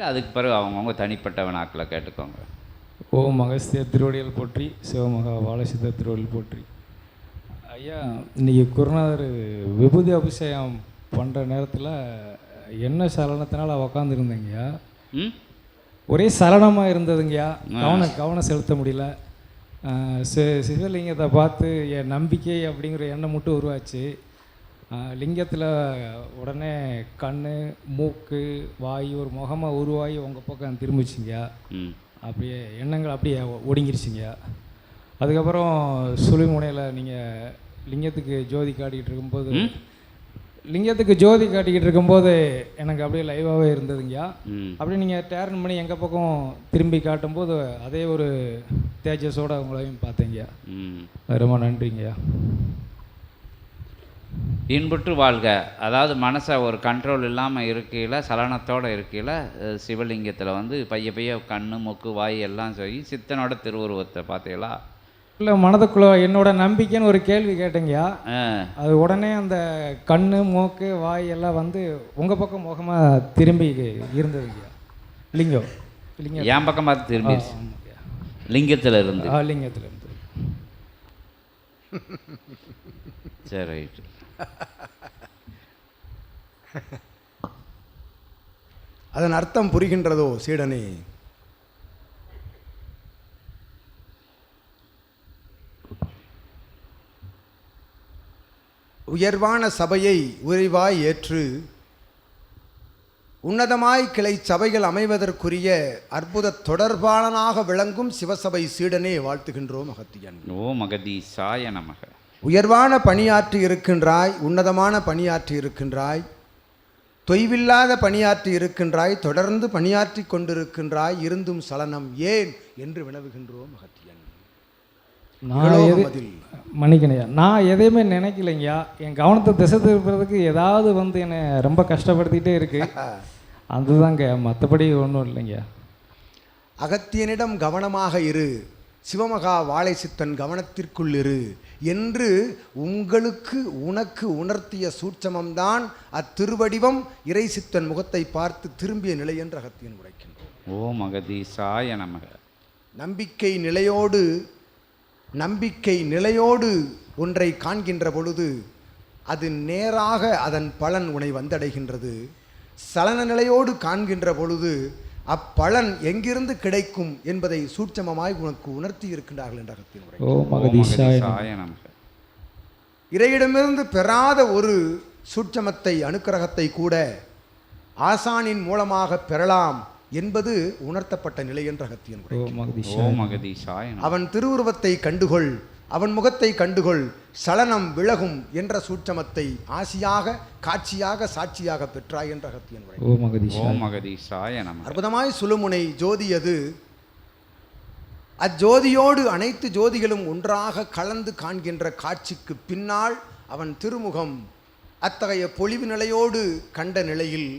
அதுக்கு பிறகு அவங்கவுங்க தனிப்பட்ட வினாக்களை கேட்டுக்கோங்க. ஓம் அகஸ்திய திருவடிகள் போற்றி, சிவமகா வாழைசித்த திருவடிகள் போற்றி. ஐயா, இன்றைக்கி குருநாதர் விபூதி அபிஷேகம் பண்ணுற நேரத்தில் என்ன சலனத்தினால உக்காந்துருந்தீங்கய்யா, ஒரே சலனமாக இருந்ததுங்கய்யா. கவனம் செலுத்த முடியல. சிவலிங்கத்தை பார்த்து என் நம்பிக்கை அப்படிங்கிற எண்ணம் மட்டும் உருவாச்சு. லிங்கத்தில் உடனே கண், மூக்கு, வாய் ஒரு முகமாக உருவாகி உங்கள் பக்கம் திரும்பிச்சிங்கய்யா. அப்படியே எண்ணங்கள் அப்படியே ஒடுங்கிருச்சிங்க. அதுக்கப்புறம் சுழிமுனையில் நீங்கள் லிங்கத்துக்கு ஜோதி காட்டிக்கிட்டு இருக்கும்போது எனக்கு அப்படியே லைவாகவே இருந்ததுங்கய்யா. அப்படியே நீங்கள் டேர்ன் பண்ணி எங்கள் பக்கம் திரும்பி காட்டும்போது அதே ஒரு தேஜஸோடு அவங்களையும் பார்த்தீங்கய்யா. ரொம்ப நன்றிங்கய்யா. இன்புற்று வாழ்க. அதாவது மனசை ஒரு கண்ட்ரோல் இல்லாமல் இருக்கையில், சலனத்தோடு இருக்கையில் சிவலிங்கத்தில் வந்து பைய கண், மூக்கு, வாய் எல்லாம் சொல்லி சித்தனோட திருவுருவத்தை பார்த்தீங்களா? இல்லை, மனதுக்குள்ள என்னோட நம்பிக்கைன்னு ஒரு கேள்வி கேட்டேங்கய்யா. அது உடனே அந்த கண், மூக்கு, வாய் எல்லாம் வந்து உங்கள் பக்கம் முகமாக திரும்பி இருந்ததுங்கய்யா. லிங்கம் என் பக்கம் பார்த்து திரும்பி லிங்கத்தில் இருந்து சரி, ரைட்டு. அதன் அர்த்தம் புரிகின்றதோ சீடனே? உயர்வான சபையை உறைவாய் ஏற்று உன்னதமாய் கிளை சபைகள் அமைவதற்குரிய அற்புத தொடர்பாளனாக விளங்கும் சிவசபை சீடனே வாழ்த்துகின்றோம் அகத்தியன். ஓம் அகதீசாய நமக. உயர்வான பணியாற்றி இருக்கின்றாய், உன்னதமான பணியாற்றி இருக்கின்றாய், தொய்வில்லாத பணியாற்றி இருக்கின்றாய், தொடர்ந்து பணியாற்றி கொண்டிருக்கின்றாய். இருந்தும் சலனம் ஏன் என்று வினவுகின்றோம் அகத்தியன். மன்னிக்கணையா, நான் எதையுமே நினைக்கலைங்கய்யா. என் கவனத்தை திசை திருப்புறதுக்கு ஏதாவது வந்து என்னை ரொம்ப கஷ்டப்படுத்திக்கிட்டே இருக்கு. அதுதாங்க, மற்றபடி ஒன்றும் இல்லைங்கய்யா. அகத்தியனிடம் கவனமாக இரு, சிவமகா வாழை சித்தன் கவனத்திற்குள் இரு என்று உனக்கு உணர்த்திய சூட்சமம்தான் அத்திருவடிவம் இறை சித்தன் முகத்தை பார்த்து திரும்பிய நிலை என்று அகத்தியன் உரைக்கின்றோம். ஓம் அகதீசாய நமக. நம்பிக்கை நிலையோடு ஒன்றை காண்கின்ற பொழுது அது நேராக அதன் பலன் உன்னை வந்தடைகின்றது. சலன நிலையோடு காண்கின்ற பொழுது அப்பலன் எங்கிருந்து கிடைக்கும் என்பதை சூட்சமமாய் உனக்கு உணர்த்தி இருக்கின்றார்கள் என்ற அகத்தின் உரை. இறையிடமிருந்து பெறாத ஒரு சூட்சமத்தை, அனுக்கிரகத்தை கூட ஆசானின் மூலமாக பெறலாம் என்பது உணர்த்தப்பட்ட நிலை என்ற அகத்தியன் உரை. அவன் திருவுருவத்தை கண்டுகொள், அவன் முகத்தை கண்டுகொள், சலனம் விலகும் என்ற சூட்சமத்தை ஆசியாக, காட்சியாக, சாட்சியாக பெற்றாய் என்ற அகத்தியன் உரை. அற்புதமாய் சுழுமுனை ஜோதி அது. அஜோதியோடு அனைத்து ஜோதிகளும் ஒன்றாக கலந்து காண்கின்ற காட்சிக்கு பின்னால் அவன் திருமுகம். அத்தகைய பொலிவு நிலையோடு கண்ட நிலையில்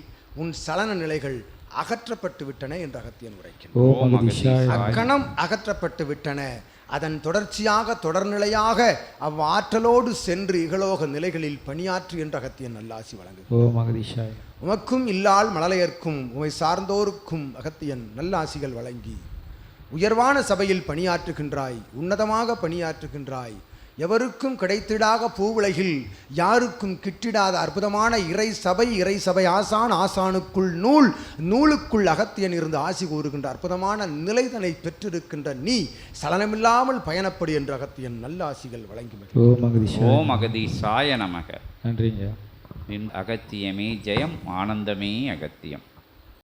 உன் சலன நிலைகள் அகற்றப்பட்டு விட்டன என்று அகத்தியன் உரைக்கின்றான். அக்கணம் அகற்றப்பட்டு விட்டன. அதன் தொடர்ச்சியாக, தொடர்நிலையாக அவ்வாற்றலோடு சென்று இகலோக நிலைகளில் பணியாற்று என்ற அகத்தியன் நல்லாசி வழங்கு. உமக்கும் இல்லால் மழலையர்க்கும் உமை சார்ந்தோருக்கும் அகத்தியன் நல்லாசிகள் வழங்கி உயர்வான சபையில் பணியாற்றுகின்றாய், உன்னதமாக பணியாற்றுகின்றாய். எவருக்கும் கிடைத்திடாத பூவுலகில் யாருக்கும் கிட்டிடாத அற்புதமான இறை சபை ஆசானுக்குள் நூலுக்குள் அகத்தியன் இருந்து ஆசி கூறுகின்ற அற்புதமான நிலைதனை பெற்றிருக்கின்ற நீ சலனமில்லாமல் பயணப்படு என்று அகத்தியன் நல்ல ஆசிகள் வழங்கி. ஓம் அகதீசாய நமக. நன்றிங்க. அகத்தியமே ஜெயம், ஆனந்தமே அகத்தியம்.